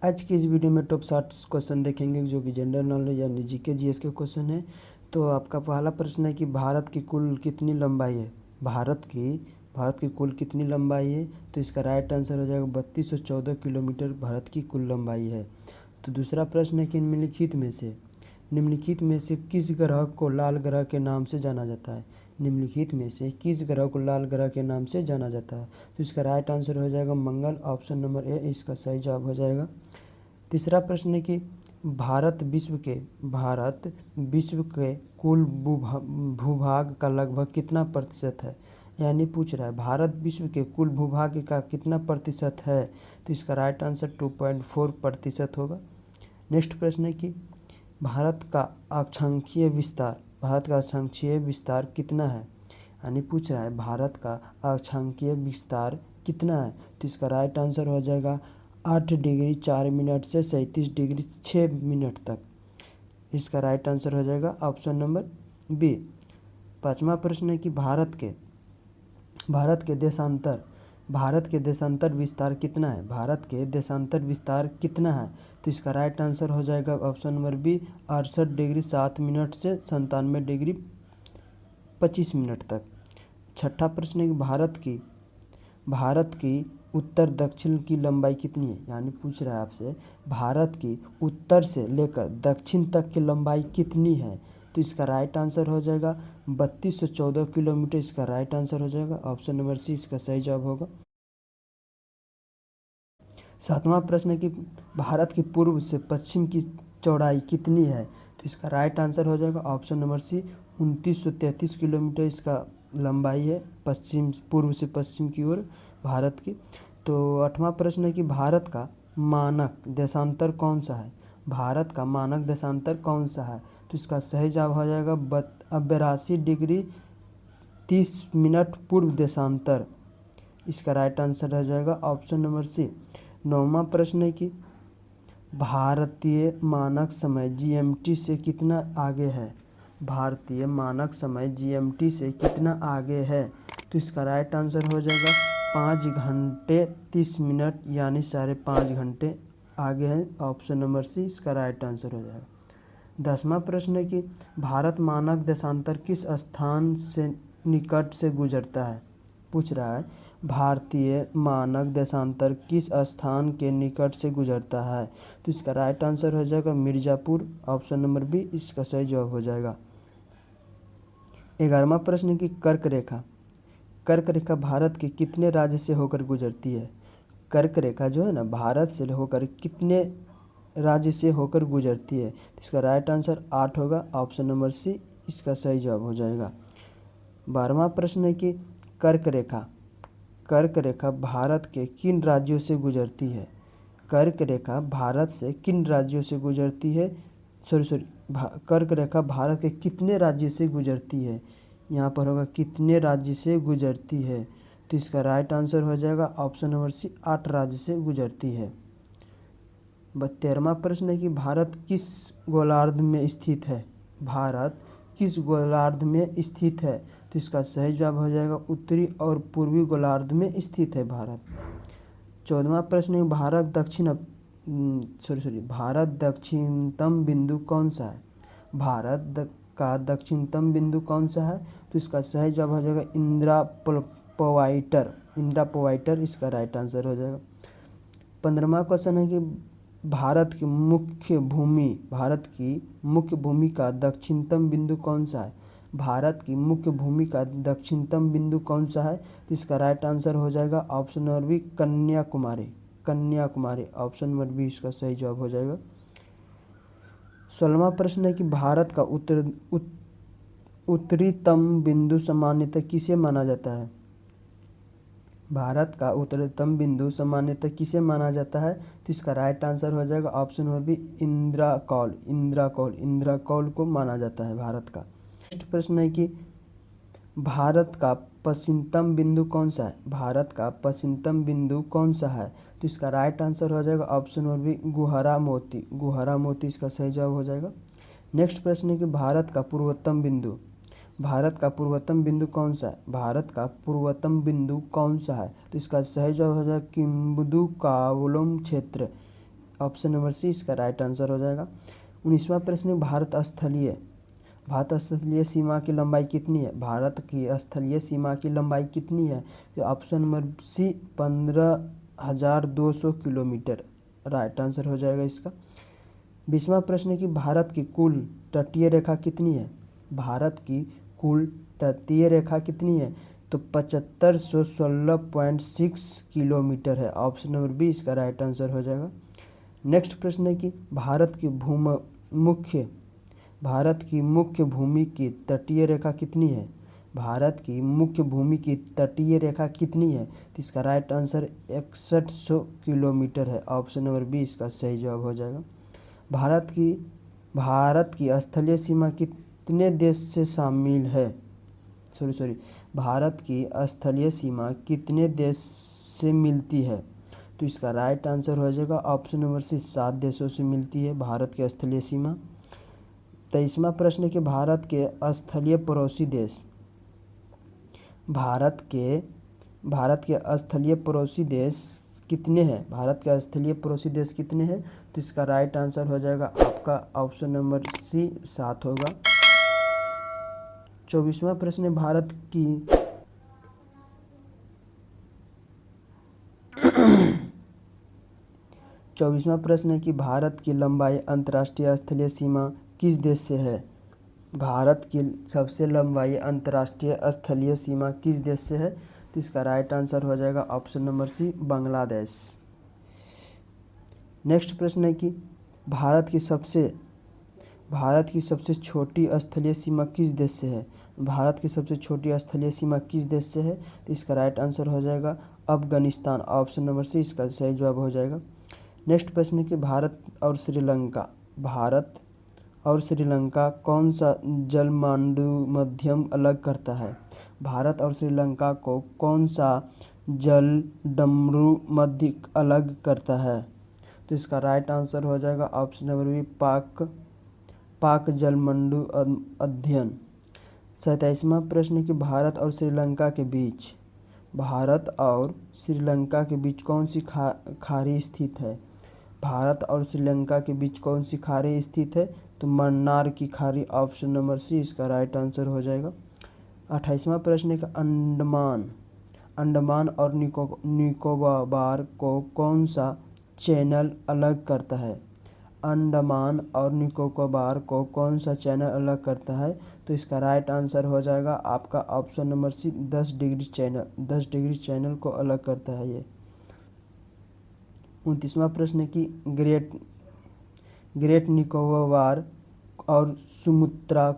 आज की इस वीडियो में टॉप 60 क्वेश्चन देखेंगे जो कि जनरल नॉलेज यानी जीके जीएस के क्वेश्चन है। तो आपका पहला प्रश्न है कि भारत की कुल कितनी लंबाई है। भारत की कुल कितनी लंबाई है, तो इसका राइट आंसर हो जाएगा 3214 किलोमीटर भारत की कुल लंबाई है। तो दूसरा प्रश्न है कि निम्नलिखित में से किस ग्रह को लाल ग्रह के नाम से जाना जाता है। निम्नलिखित में से किस ग्रह को लाल ग्रह के नाम से जाना जाता है, तो इसका राइट आंसर हो जाएगा मंगल, ऑप्शन नंबर ए इसका सही जवाब हो जाएगा। तीसरा प्रश्न है कि भारत विश्व के कुल भूभाग का लगभग कितना प्रतिशत है। यानी पूछ रहा है भारत विश्व के कुल भूभाग का कितना प्रतिशत है, तो इसका राइट आंसर 2.4% होगा। नेक्स्ट प्रश्न है कि भारत का अक्षांशीय विस्तार कितना है। यानी पूछ रहा है भारत का अक्षांशीय विस्तार कितना है, तो इसका राइट आंसर हो जाएगा 8 डिग्री 4 मिनट से 37 डिग्री 6 मिनट तक। इसका राइट आंसर हो जाएगा ऑप्शन नंबर बी। पांचवा प्रश्न है कि भारत के देशांतर विस्तार कितना है। तो इसका राइट आंसर हो जाएगा option number B 68 degree 7 minute से 97 डिग्री 25 मिनट तक। छठा प्रश्न है कि भारत की उत्तर दक्षिण की लंबाई कितनी है। यानी पूछ रहा है आपसे भारत की उत्तर से लेकर दक्षिण तक की लंबाई कितनी है, तो इसका राइट आंसर हो जाएगा 3214 किलोमीटर। इसका राइट आंसर हो जाएगा ऑप्शन नंबर सी इसका सही जवाब होगा। सातवां प्रश्न है कि भारत की पूर्व से पश्चिम की चौड़ाई कितनी है, तो इसका राइट आंसर हो जाएगा ऑप्शन नंबर सी 2933 किलोमीटर इसका लंबाई है पूर्व से पश्चिम की ओर भारत की। तो आठवां प्रश्न है कि भारत का मानक देशांतर कौन सा है। तो इसका सही जवाब हो जाएगा 82 डिग्री 30 मिनट पूर्व देशांतर। इसका राइट आंसर हो जाएगा ऑप्शन नंबर सी। नौवां प्रश्न है कि भारतीय मानक समय जीएमटी से कितना आगे है। तो इसका राइट आंसर हो जाएगा 5 घंटे 30 मिनट यानी 5.5 घंटे आगे है। ऑप्शन नंबर सी इसका राइट आंसर हो जाएगा। 10वां प्रश्न है कि भारत मानक देशांतर किस स्थान से निकट से गुजरता है। पूछ रहा है भारतीय मानक देशांतर किस स्थान के निकट से गुजरता है, तो इसका राइट आंसर हो जाएगा मिर्ज़ापुर, ऑप्शन नंबर बी इसका सही जवाब हो जाएगा। 11वां प्रश्न की कर्क रेखा भारत के कितने राज्य से होकर गुजरती है। कर्क रेखा जो है ना भारत से होकर कितने राज्य से होकर गुजरती है, तो इसका राइट आंसर 8 होगा, ऑप्शन नंबर सी इसका सही जवाब हो जाएगा। 12वां प्रश्न है कि कर्क रेखा भारत के किन राज्यों से गुजरती है। कर्क रेखा भारत से किन राज्यों से गुजरती है, कर्क रेखा भारत के कितने राज्य से गुजरती है। यहाँ पर होगा कितने राज्य से गुजरती है, तो इसका राइट आंसर हो जाएगा ऑप्शन नंबर सी 8 राज्य से गुजरती है। 13वां प्रश्न है कि भारत किस गोलार्ध में स्थित है। तो इसका सही जवाब हो जाएगा उत्तरी और पूर्वी गोलार्ध में स्थित है भारत। 14वां प्रश्न है भारत दक्षिणतम बिंदु कौन सा है। का दक्षिणतम बिंदु कौन सा है, तो इसका सही जवाब हो जाएगा इंदिरा पोवाइटर इसका राइट आंसर हो जाएगा। 15वां क्वेश्चन है कि भारत की मुख्य भूमि का दक्षिणतम बिंदु कौन सा है। तो इसका राइट आंसर हो जाएगा option number B Kanyakumari, option number B इसका सही जवाब हो जाएगा। 16वां प्रश्न है कि भारत का उत्तरीतम बिंदु सामान्यतः किसे माना जाता है। तो इसका राइट आंसर हो जाएगा option number B Indira Kaul को माना जाता है भारत का। नेक्स्ट प्रश्न है कि भारत का पश्चिमतम बिंदु कौन सा है। तो इसका राइट आंसर हो जाएगा ऑप्शन नंबर बी गुहरा मोती इसका सही जवाब हो जाएगा। नेक्स्ट प्रश्न है कि भारत का पूर्वोत्तम बिंदु कौन सा है। तो इसका सही जवाब हो जाएगा किम्बुदु कावलोम क्षेत्र, ऑप्शन नंबर सी इसका राइट आंसर हो जाएगा। 19वां प्रश्न, भारत स्थलीय सीमा की लंबाई कितनी है? भारत की स्थलीय सीमा की लंबाई कितनी है? तो option number C 15,200 kilometre right answer हो जाएगा इसका। 20वां प्रश्न है कि भारत की कुल तटीय रेखा कितनी है? भारत की कुल तटीय रेखा कितनी है? तो 7516.6 किलोमीटर है। ऑप्शन नंबर बी इसका राइट आंसर हो जाएगा। नेक्स्ट प्रश्न है कि भारत की मुख्य भूमि की तटीय रेखा कितनी है? भारत की मुख्य भूमि की तटीय रेखा कितनी है? तो इसका राइट आंसर 6100 किलोमीटर है। ऑप्शन नंबर बी इसका सही जवाब हो जाएगा। भारत की स्थलीय सीमा कितने देश से शामिल है? भारत की स्थलीय सीमा कितने देश से मिलती है? तो इसका राइट आंसर हो जाएगा ऑप्शन नंबर सी 7 देशों से मिलती है भारत की स्थलीय सीमा। 23वां प्रश्न है कि भारत के स्थलीय पड़ोसी देश कितने हैं? भारत के स्थलीय पड़ोसी देश कितने हैं? तो इसका राइट आंसर हो जाएगा आपका ऑप्शन नंबर सी 7 होगा। 24वां प्रश्न है भारत की 24वां प्रश्न है कि भारत की लंबाई अंतर्राष्ट्रीय स्थलीय सीमा किस देश से है? भारत की सबसे लंबाई अंतर्राष्ट्रीय स्थलीय सीमा किस देश से है? तो इसका राइट आंसर हो जाएगा option number C Bangladesh. Next प्रश्न है कि भारत की सबसे छोटी स्थलीय सीमा किस देश से है? भारत की सबसे छोटी स्थलीय सीमा किस देश से है? तो इसका राइट आंसर हो जाएगा अफगानिस्तान। ऑप्शन नंबर सी इसका सही जवाब हो जाएगा। नेक्स्ट प्रश्न है कि भारत और श्रीलंका कौन सा जलमांडू मध्यम अलग करता है? भारत और श्रीलंका को कौन सा जलडमरू मध्य अलग करता है? तो इसका राइट आंसर हो जाएगा ऑप्शन नंबर बी पाक जलमंडू अध्ययन। 27वां प्रश्न है कि भारत और श्रीलंका के बीच कौन सी खाड़ी स्थित है? भारत और श्रीलंका के बीच कौन सी खाड़ी स्थित है? तो मन्नार की खाड़ी। ऑप्शन नंबर सी इसका राइट आंसर हो जाएगा। 28वां प्रश्न है कि अंडमान और निकोबार को कौन सा चैनल अलग करता है? अंडमान और निकोबार को कौन सा चैनल अलग करता है? तो इसका राइट आंसर हो जाएगा आपका option number C 10 degree channel को अलग करता है ये। 29वां प्रश्न है कि ग्रेट निकोबार और सुमात्रा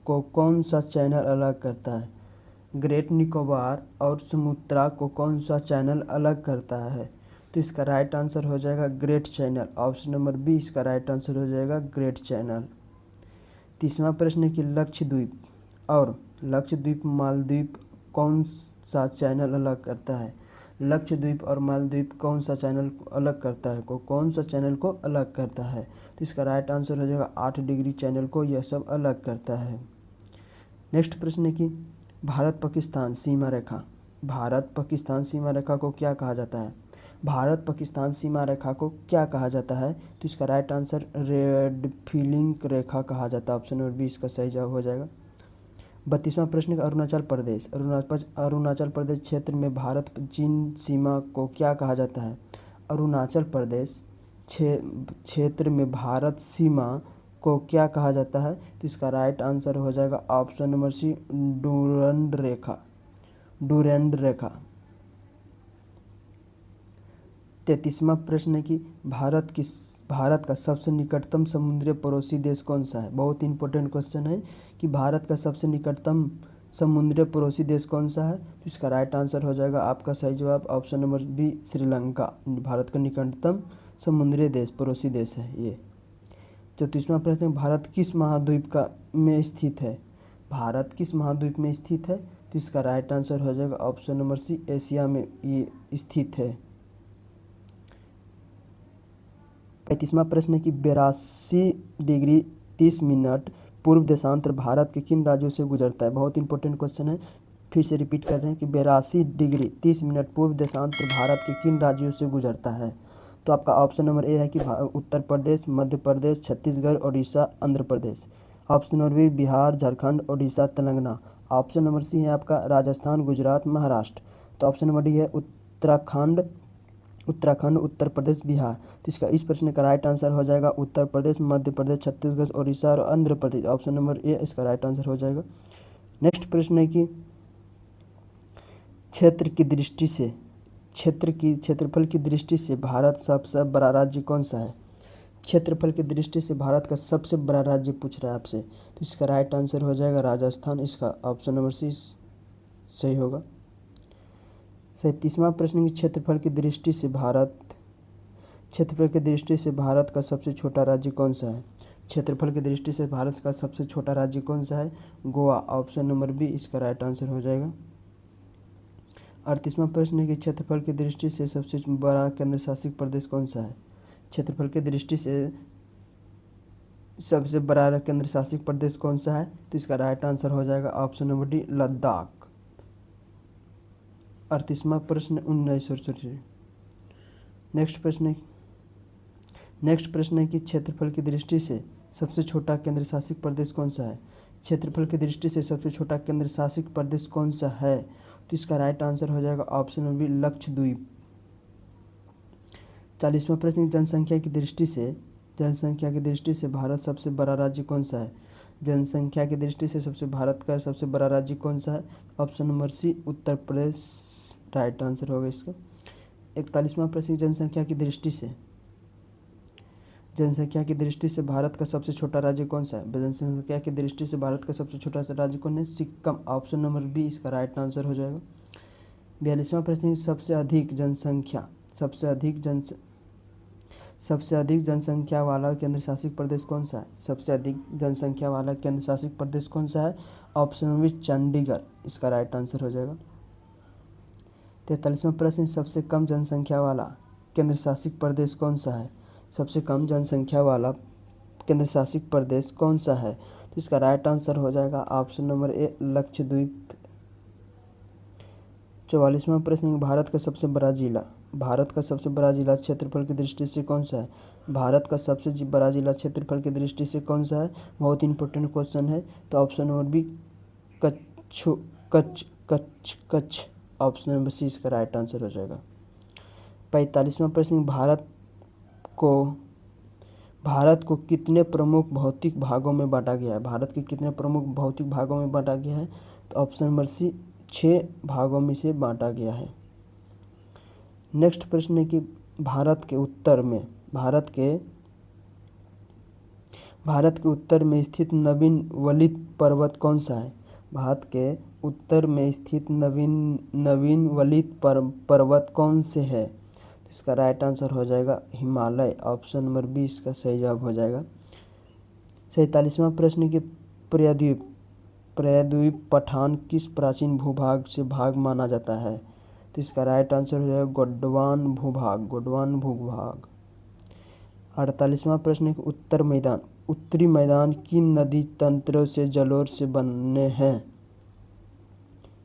को कौन सा चैनल अलग करता है? ग्रेट निकोबार और सुमात्रा को कौन सा चैनल अलग करता है? तो इसका राइट आंसर हो जाएगा great channel. Option number B इसका राइट आंसर हो जाएगा ग्रेट चैनल। 30वां प्रश्न है कि लक्षद्वीप मालदीव कौन सा चैनल अलग करता है? लक्षद्वीप और मालदीव कौन सा चैनल अलग करता है? कौन सा चैनल को अलग करता है? तो इसका राइट आंसर हो जाएगा 8 डिग्री चैनल को यह सब अलग करता है। नेक्स्ट प्रश्न है कि भारत पाकिस्तान सीमा रेखा को क्या कहा जाता है? भारत पाकिस्तान सीमा रेखा को क्या कहा जाता है? तो इसका राइट आंसर रेड फीलिंग रेखा कहा जाता है। ऑप्शन नंबर बी इसका सही जवाब हो जाएगा। 32वां प्रश्न अरुणाचल प्रदेश क्षेत्र में भारत चीन सीमा को क्या कहा जाता है? अरुणाचल प्रदेश क्षेत्र में भारत सीमा को क्या कहा जाता है? तो इसका राइट आंसर हो जाएगा ऑप्शन नंबर सी डुरंड रेखा। 33वां प्रश्न है कि भारत का सबसे निकटतम समुद्री पड़ोसी देश कौन सा है? बहुत इंपॉर्टेंट क्वेश्चन है कि भारत का सबसे निकटतम समुद्री पड़ोसी देश कौन सा है? तो इसका राइट आंसर हो जाएगा आपका सही जवाब option number B Sri Lanka. Bharat का निकटतम समुद्री पड़ोसी देश है ये। 34वां प्रश्न भारत किस महाद्वीप में स्थित है? भारत किस महाद्वीप में स्थित है? तो इसका राइट आंसर हो जाएगा ऑप्शन नंबर सी एशिया में ये स्थित है। 35वां प्रश्न है कि 82 डिग्री 30 मिनट पूर्व देशांतर भारत के किन राज्यों से गुजरता है? बहुत इंपॉर्टेंट क्वेश्चन है, फिर से रिपीट कर रहे हैं कि 82 डिग्री 30 मिनट पूर्व देशांतर भारत के किन राज्यों से गुजरता है? तो आपका ऑप्शन नंबर ए है कि Uttar Pradesh, Madhya Pradesh, Chhattisgarh, Orissa, Andhra Pradesh. Option number B Bihar, Jharkhand, Orissa, Telangana. Option number C है आपका राजस्थान, गुजरात, महाराष्ट्र। तो ऑप्शन नंबर डी है उत्तराखंड, उत्तर प्रदेश, बिहार। तो इसका इस प्रश्न का राइट आंसर हो जाएगा उत्तर प्रदेश, मध्य प्रदेश, छत्तीसगढ़, उड़ीसा और Andhra Pradesh. Option number A इसका राइट आंसर हो जाएगा। नेक्स्ट प्रश्न है कि क्षेत्रफल की दृष्टि से भारत सबसे बड़ा राज्य कौन सा है? क्षेत्रफल की दृष्टि से भारत का सबसे बड़ा राज्य पूछ रहा है आपसे, तो इसका राइट आंसर हो जाएगा राजस्थान। इसका ऑप्शन नंबर सी सही होगा। 37वां प्रश्न की क्षेत्रफल की दृष्टि से भारत का सबसे छोटा राज्य कौन सा है? क्षेत्रफल की दृष्टि से भारत का सबसे छोटा राज्य कौन सा है? गोवा। ऑप्शन नंबर बी इसका राइट आंसर हो जाएगा। 38वां प्रश्न है कि क्षेत्रफल की दृष्टि से सबसे बड़ा केंद्र शासित प्रदेश कौन सा है? क्षेत्रफल की दृष्टि से सबसे बड़ा केंद्र शासित प्रदेश कौन सा है? तो इसका राइट आंसर हो जाएगा ऑप्शन नंबर डी लद्दाख। 38वां प्रश्न 19 नेक्स्ट प्रश्न है कि क्षेत्रफल की दृष्टि से सबसे छोटा केंद्र शासित प्रदेश कौन सा है? क्षेत्रफल की दृष्टि से सबसे छोटा केंद्र शासित प्रदेश कौन सा है? तो इसका राइट आंसर हो जाएगा ऑप्शन नंबर बी लक्षद्वीप। 40वां प्रश्न जनसंख्या की दृष्टि से भारत सबसे बड़ा राज्य कौन सा है? जनसंख्या की दृष्टि से भारत का सबसे बड़ा राज्य कौन सा है? ऑप्शन नंबर सी उत्तर प्रदेश राइट आंसर होगा इसका। 41वां प्रश्न जनसंख्या की दृष्टि से भारत का सबसे छोटा राज्य कौन सा है? जनसंख्या की दृष्टि से भारत का सबसे छोटा सा राज्य कौन है? सिक्किम। ऑप्शन नंबर बी इसका राइट आंसर हो जाएगा। 42वां प्रश्न सबसे अधिक जनसंख्या वाला केंद्र शासित प्रदेश कौन सा है? सबसे अधिक जनसंख्या वाला केंद्र शासित प्रदेश कौन सा है? ऑप्शन नंबर चंडीगढ़ इसका राइट आंसर हो जाएगा। 43वां प्रश्न सबसे कम जनसंख्या वाला केंद्र शासित प्रदेश कौन सा है? सबसे कम जनसंख्या वाला केंद्र शासित प्रदेश कौन सा है? तो इसका राइट आंसर हो जाएगा ऑप्शन नंबर ए लक्षद्वीप। 44वां प्रश्न भारत का सबसे बड़ा जिला क्षेत्रफल की दृष्टि से कौन सा है? भारत का सबसे बड़ा जिला क्षेत्रफल की दृष्टि से कौन सा है? बहुत इंपॉर्टेंट क्वेश्चन है। तो option number B Kutch. Option number C इसका राइट आंसर हो जाएगा। 45वां प्रश्न भारत को कितने प्रमुख भौतिक भागों में बांटा गया है? भारत के कितने प्रमुख भौतिक भागों में बांटा गया है? तो ऑप्शन नंबर सी 6 भागों में से बांटा गया है। नेक्स्ट प्रश्न है कि भारत के उत्तर में स्थित नवीन वलित पर्वत कौन सा है? भारत के उत्तर में स्थित नवीन वलित पर्वत कौन से है? तो इसका राइट आंसर हो जाएगा हिमालय। ऑप्शन नंबर बी इसका सही जवाब हो जाएगा। 47वां प्रश्न की प्रायद्वीप पठान किस प्राचीन भूभाग से भाग माना जाता है? तो इसका राइट आंसर हो जाएगा गोंडवान भूभाग। 48वां प्रश्न है उत्तरी मैदान किन नदी तंत्रों से जलोढ़ से बने हैं?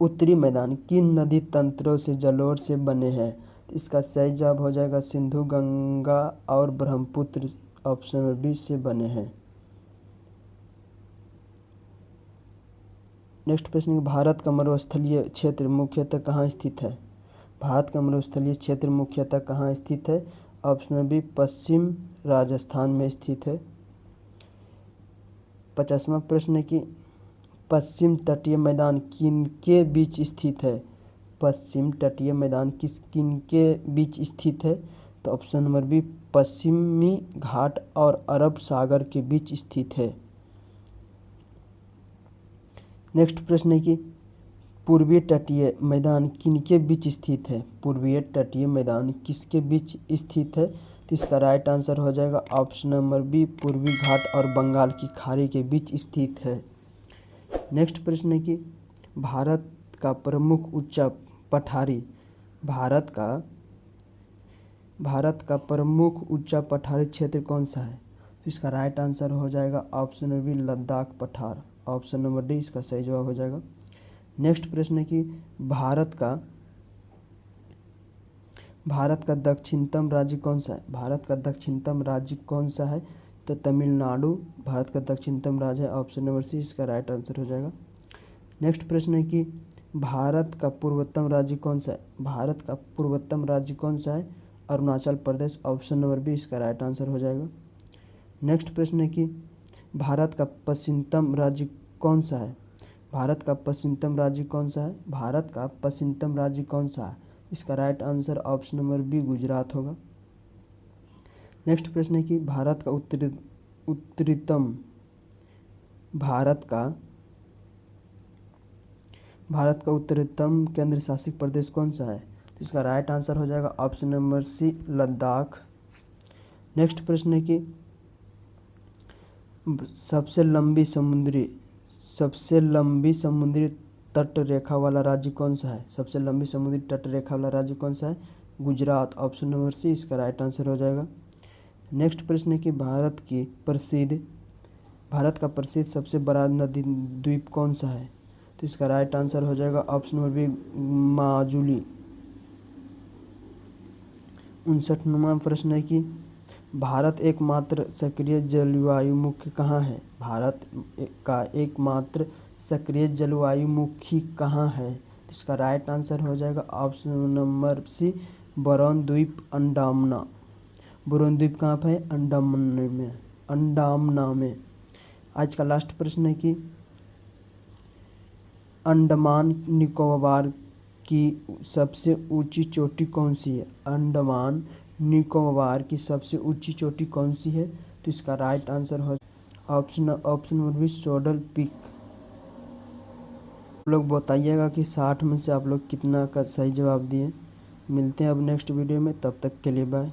उत्तरी मैदान किन नदी तंत्रों से जलोढ़ से बने हैं? इसका सही जवाब हो जाएगा सिंधु, गंगा और ब्रह्मपुत्र। ऑप्शन नंबर बी से बने हैं। नेक्स्ट प्रश्न भारत का मरुस्थलीय क्षेत्र मुख्यतः कहाँ स्थित है? भारत का मरुस्थलीय क्षेत्र मुख्यतः कहाँ स्थित है? ऑप्शन नंबर बी पश्चिम राजस्थान में स्थित है। 50वां प्रश्न है कि पश्चिम तटीय मैदान किनके बीच स्थित है? पश्चिम तटीय मैदान किनके बीच स्थित है? तो ऑप्शन नंबर बी पश्चिमी घाट और अरब सागर के बीच स्थित है। नेक्स्ट प्रश्न है कि पूर्वीय तटीय मैदान किनके बीच स्थित है? पूर्वीय तटीय मैदान किसके बीच स्थित है? तो इसका राइट आंसर हो जाएगा ऑप्शन नंबर बी पूर्वी घाट और बंगाल की खाड़ी के बीच स्थित है। नेक्स्ट प्रश्न है कि भारत का प्रमुख ऊंचा पठारी क्षेत्र कौन सा है? तो इसका राइट आंसर हो जाएगा ऑप्शन नंबर बी लद्दाख पठार। ऑप्शन नंबर डी इसका सही जवाब हो जाएगा। नेक्स्ट प्रश्न है कि भारत का दक्षिणतम राज्य कौन सा है? भारत का दक्षिणतम राज्य कौन सा है? तो तमिलनाडु भारत का दक्षिणतम राज्य है। ऑप्शन नंबर सी इसका राइट आंसर हो जाएगा। नेक्स्ट प्रश्न है कि भारत का पूर्वोत्तम राज्य कौन सा है? भारत का पूर्वोत्तम राज्य कौन सा है? Arunachal Pradesh. Option number B इसका राइट आंसर हो जाएगा। नेक्स्ट प्रश्न है कि भारत का पश्चिमतम राज्य कौन सा है? भारत का पश्चिमतम राज्य कौन सा है? भारत का पश्चिमतम राज्य कौन सा है? इसका right answer option number B Gujarat होगा। नेक्स्ट प्रश्न है कि भारत का उत्तरतम केंद्र शासित प्रदेश कौन सा है? तो इसका राइट आंसर हो जाएगा option number C Ladakh. Next प्रश्न है कि सबसे लंबी समुद्री तट रेखा वाला राज्य कौन सा है? सबसे लंबी समुद्री तट रेखा वाला राज्य कौन सा है? गुजरात। ऑप्शन नंबर सी इसका राइट आंसर हो जाएगा। नेक्स्ट प्रश्न है कि भारत का प्रसिद्ध सबसे बड़ा नदी द्वीप कौन सा है? तो इसका राइट आंसर हो जाएगा ऑप्शन नंबर बी माजुली। 59वां प्रश्न है कि भारत एकमात्र सक्रिय जलवायु मुखी कहाँ है? भारत का एकमात्र सक्रिय जलवायु मुखी कहाँ है? तो इसका राइट आंसर हो जाएगा ऑप्शन नंबर सी बरौन द्वीप अंडामना। बरौन द्वीप कहाँ पर है? अंडामना में। आज का लास्ट प्रश्न है कि अंडमान निकोबार की सबसे ऊंची चोटी कौन सी है? अंडमान निकोबार की सबसे ऊंची चोटी कौन सी है? तो इसका राइट आंसर हो ऑप्शन नंबर बी सोडल पीक। आप लोग बताइएगा कि 60 में से आप लोग कितना का सही जवाब दिए। मिलते हैं अब नेक्स्ट वीडियो में, तब तक के लिए बाय।